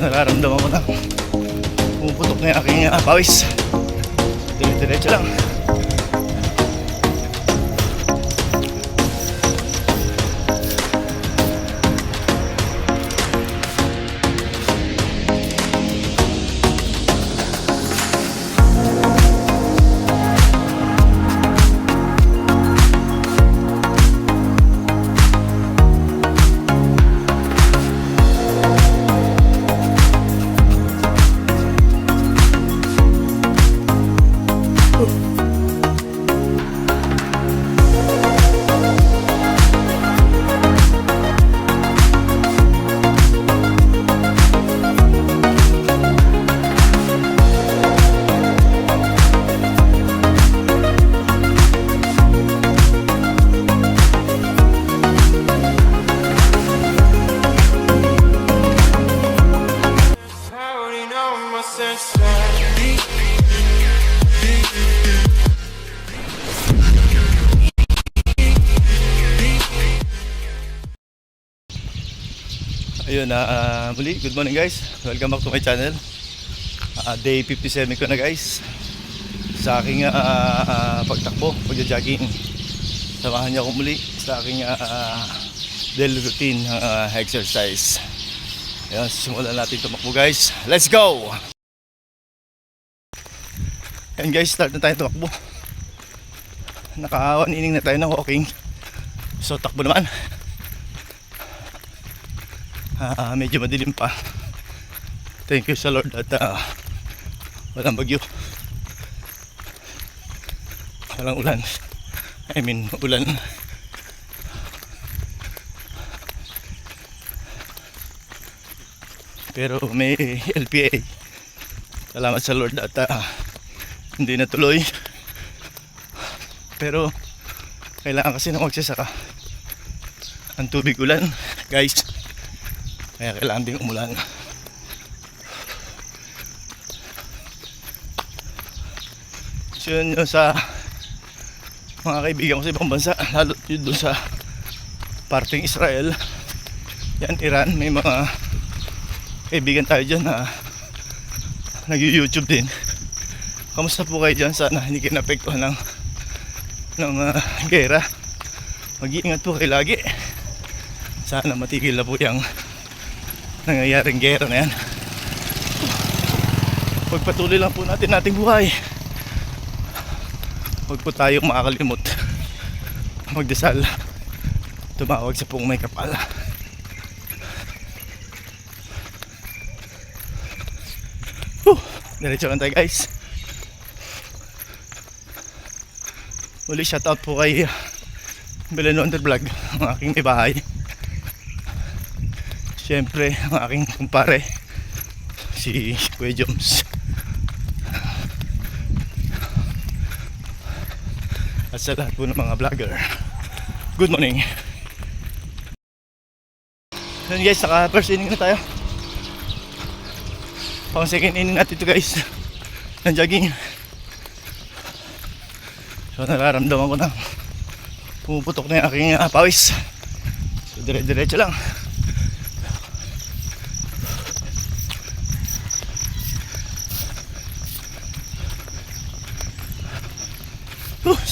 nararamdaman ko na pumuputok na yung aking pawis. Dire-diretso lang. Ayun, muli, good morning guys. Welcome back to my channel. Day 57 ko na guys sa aking pagtakbo, pagja-jogging. Samahan niyo ako muli sa aking daily routine exercise. Ayun, simulan natin tumakbo guys. Let's go! Ayun guys, start na tayo tumakbo. Naka 1 inning na tayo ng walking. So takbo naman. Medyo madilim pa. Thank you sa Lord at walang bagyo, walang ulan. I mean ulan. Pero may LPA. Salamat sa Lord at hindi natuloy. Pero kailangan kasi na magsasaka. Ang tubig ulan guys, kaya kailangan din umulan. So yun sa mga kaibigan ko sa ibang bansa, lalo yun doon sa parting Israel, yan Iran, may mga kaibigan tayo dyan na nag-YouTube din. Kamusta po kayo dyan? Sana hindi kayo naapektuhan ng gera. Mag-iingat po kayo lagi. Sana matigil na po yung nangyayaring gera na yan. Pagpatuloy lang po natin ating buhay. Huwag po tayong makakalimot magdasal, tumawag sa pong may kapal. Diretso lang tayo guys. Muli shoutout po kay Belenonder Vlog, ang aking may bahay. Siyempre ang aking kumpare si Kuya Joms. At sa lahat po ng mga vlogger, good morning. Yun guys, naka first inning na tayo. Pang second inning natin ito guys ng jogging. So nararamdaman ko na pumuputok na yung aking pawis. So dire-diretso lang.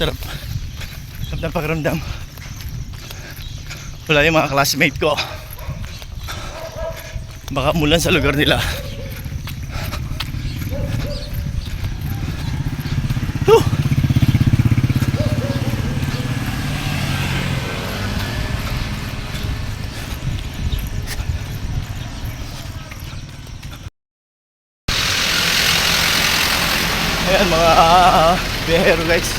Sarap. Sarap na pakiramdam. Wala yung mga classmate ko. Baka mulan sa lugar nila. Ayan mga biyahero guys,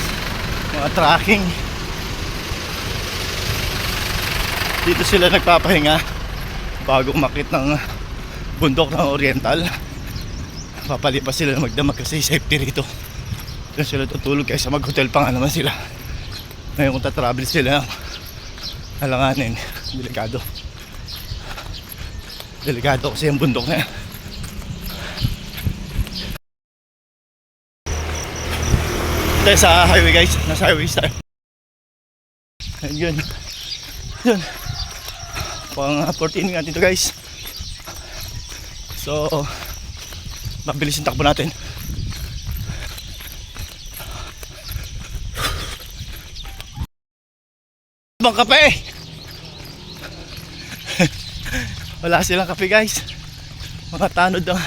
mga trekking. Dito sila nagpapahinga bago umakit ng bundok ng Oriental. Papalipas sila na magdamag kasi safety rito. Doon sila tutulog kaysa mag-hotel pa nga naman sila. Ngayon kung tatravel sila, alanganin, delikado. Delikado kasi yung bundok na yan. Tayo sa highway guys, nasa highway tayo. Ayun, yun. Pang 14 natin to guys. So, mabilis yung takbo natin. Bang kape? Wala silang kape guys. Mga tanod ng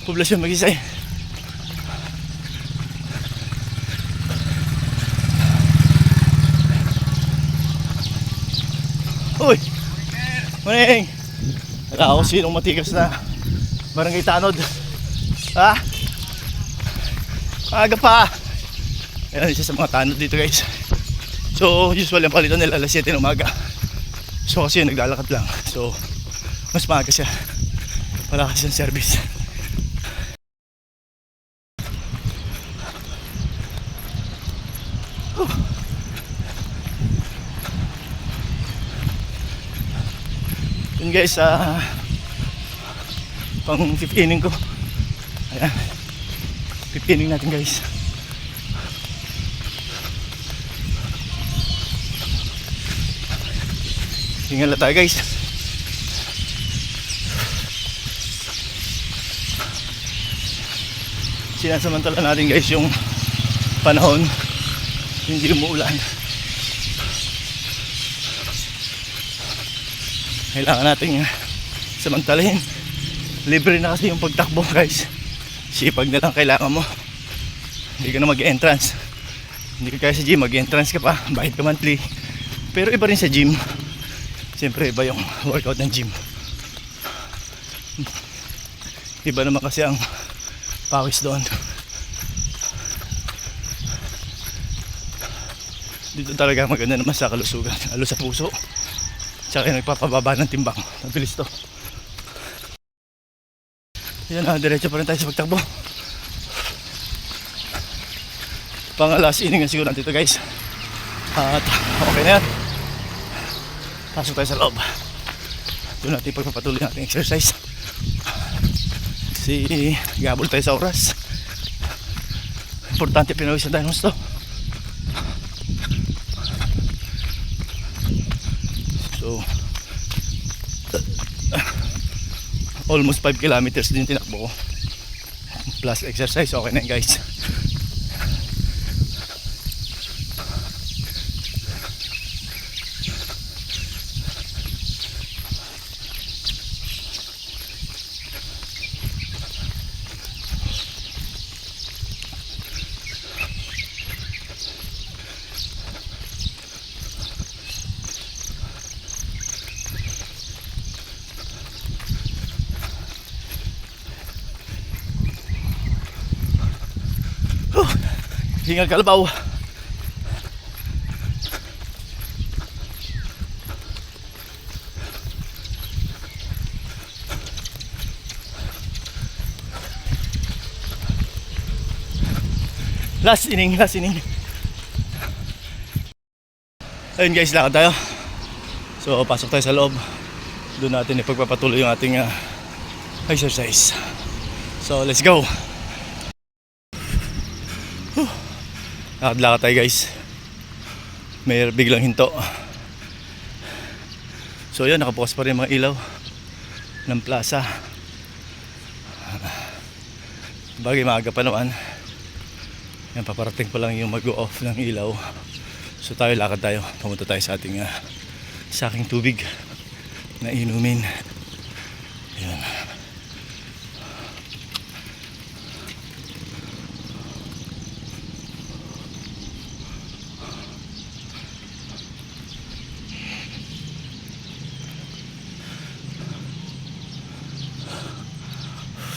poblasyon Mag-Isay. Uy! Morning! Wala ako sinong matigas na barangay tanod. Ha? Aga pa! Ayan, isa sa mga tanod dito guys. So usually ang palitan nila alas 7 ng umaga. So kasi yun, naglalakad lang. So mas maaga siya. Wala kasi siyang service. Yun guys, pang 15ing ko. Ayan, 15ing natin guys. Hingal na tayo guys. Sinasamantala natin guys yung panahon, hindi umuulan. Kailangan natin samantalahin. Libre na kasi yung pagtakbo guys. Sipag na lang kailangan mo. Hindi ka na mag-entrance. Hindi ka kaya sa gym, mag-entrance ka pa, bayad ka monthly. Pero iba rin sa gym. Siyempre iba yung workout ng gym. Iba naman kasi ang pawis doon. Dito talaga maganda naman sa kalusugan, lalo sa puso. Tsaka yung nagpapababa ng timbang. Mabilis to. Yan, diretso pa rin tayo sa pagtakbo. Pang last inning na siguro nandito guys. At okay na yan. Pasok tayo sa loob. Doon natin pagpapatuloy natin exercise. Kasi gabol tayo sa oras. Importante pinawisan tayo ng gusto. So almost 5 kilometers din tinakbo ko. Plus exercise, okay na yun guys. Hingal kalabaw. Last inning. Ayun guys, lakad tayo. So pasok tayo sa loob. Doon natin ipagpapatuloy yung ating exercise. So let's go. Lakad tayo guys. May biglang hinto. So yun, nakabukas pa rin mga ilaw ng plaza. Bagay maaga pa naman. Yan, paparating pa lang yung mag-off ng ilaw. So tayo, lakad tayo. Pumunta tayo sa ating sa aking tubig na inumin. Yan.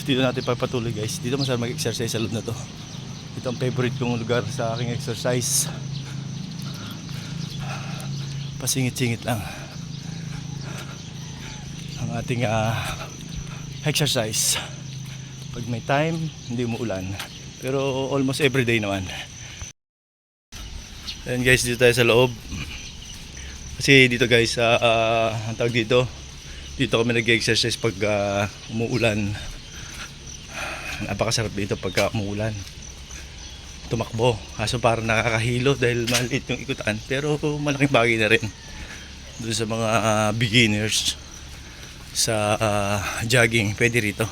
Dito natin pagpatuloy guys. Dito masarap mag-exercise sa loob na to. Ito ang favorite kong lugar sa aking exercise. Pasingit-singit lang ang ating exercise. Pag may time, hindi umuulan. Pero almost everyday naman. Ayan guys, dito tayo sa loob. Kasi dito guys, ang tawag dito kami nag-exercise pag umuulan. Napakasarap dito pagka umuulan. Tumakbo. Kaso parang nakakahilo dahil maliit yung ikutan. Pero malaking bagay na rin doon sa mga beginners. sa jogging, pwede rito.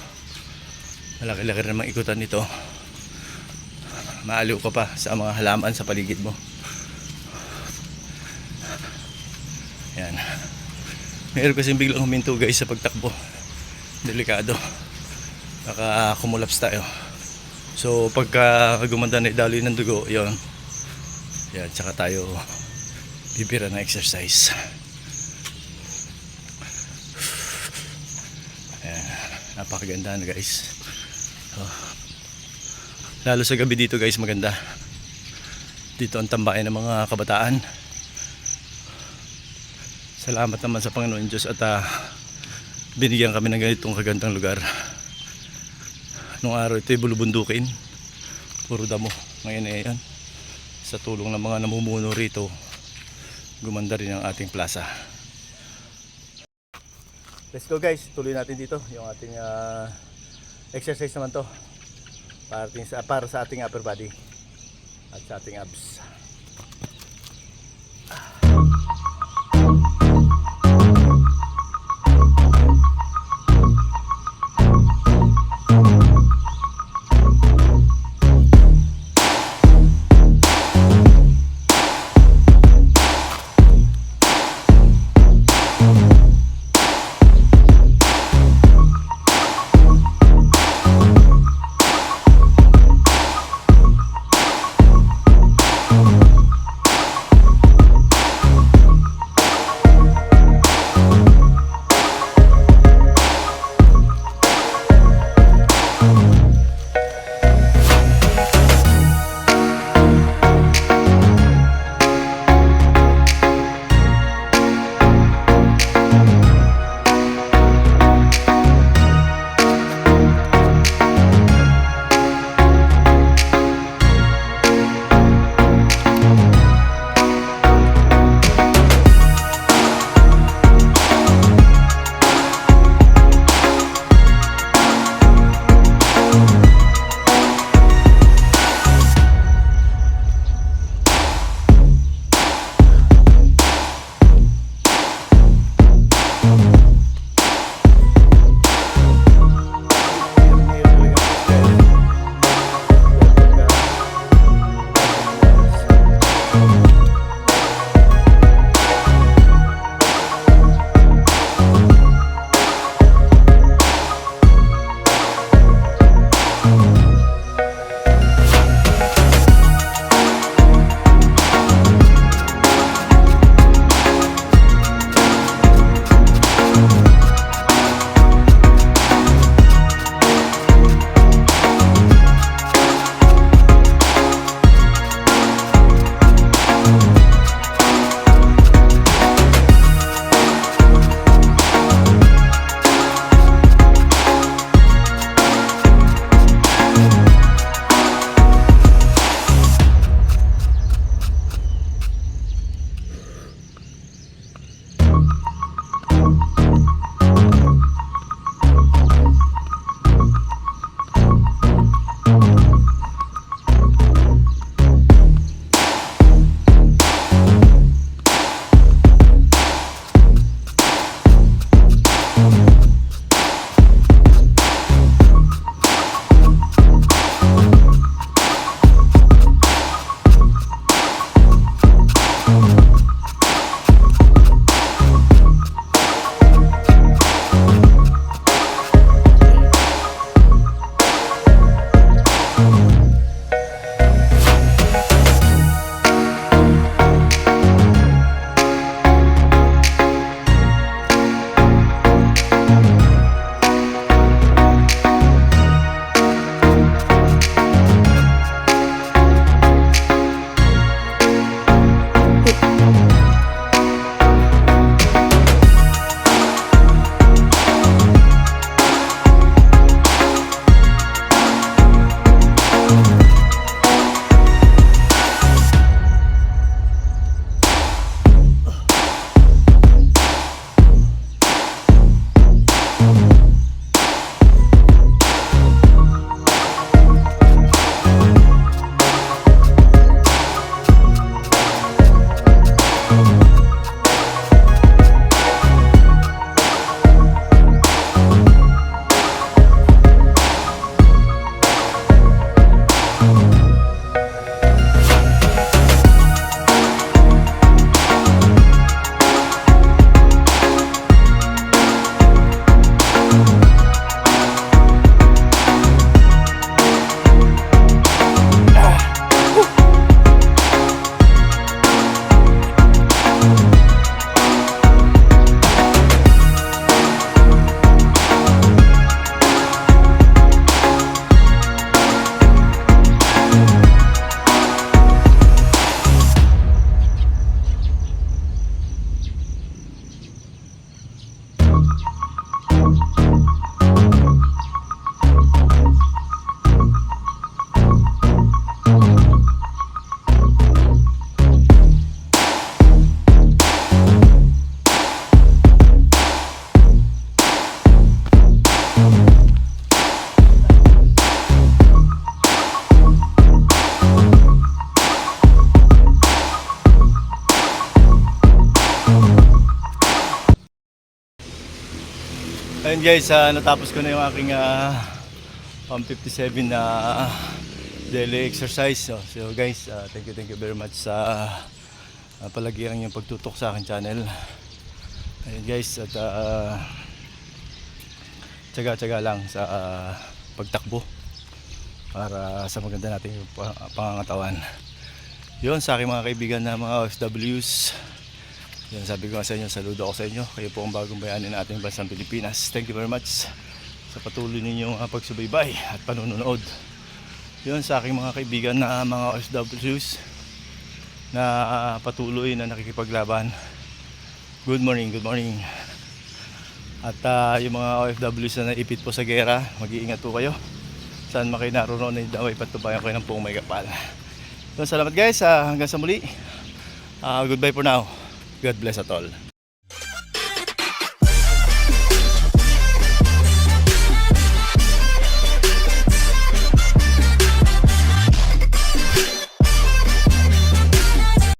Malaki-laki rin namang ikutan nito. Maaliw ka pa sa mga halaman sa paligid mo. Yan. Meron kasing biglang huminto guys sa pagtakbo. Delikado. Baka kumulaps tayo. So pagka gumanda na idaloy ng dugo, yon. Yan, tsaka tayo bibira ng exercise. Ayan, napakaganda na guys. Oh. Lalo sa gabi dito guys, maganda. Dito ang tambayan ng mga kabataan. Salamat naman sa Panginoon Diyos at binigyan kami ng ganitong kagandang lugar. Nung araw ito ay bulubundukin, puro damo. Ngayon ay yan, sa tulong ng mga namumuno rito, gumanda rin ang ating plaza. Let's go guys, tuloy natin dito yung ating exercise naman to para sa ating upper body at sa ating abs. Ayun guys, natapos ko na yung aking pang 57 na daily exercise. So guys, thank you very much sa palagiran yung pagtutok sa aking channel. Ayun guys, at tsaga-tsaga lang sa pagtakbo para sa maganda nating pangangatawan. Yun, sa aking mga kaibigan na mga OFWs, yun, sabi ko nga sa inyo, saludo ako sa inyo. Kayo po ang bagong bayani ng ating bansang Pilipinas. Thank you very much sa patuloy ninyong pagsubaybay at panunood. Yun, sa aking mga kaibigan na mga OFWs na patuloy na nakikipaglaban, good morning, good morning. At yung mga OFWs na naipit po sa gera, mag-iingat po kayo. Saan man kayo naroon na daway patubayan kayo ng buong may kapal. So, salamat guys, hanggang sa muli. Goodbye for now. God bless at all.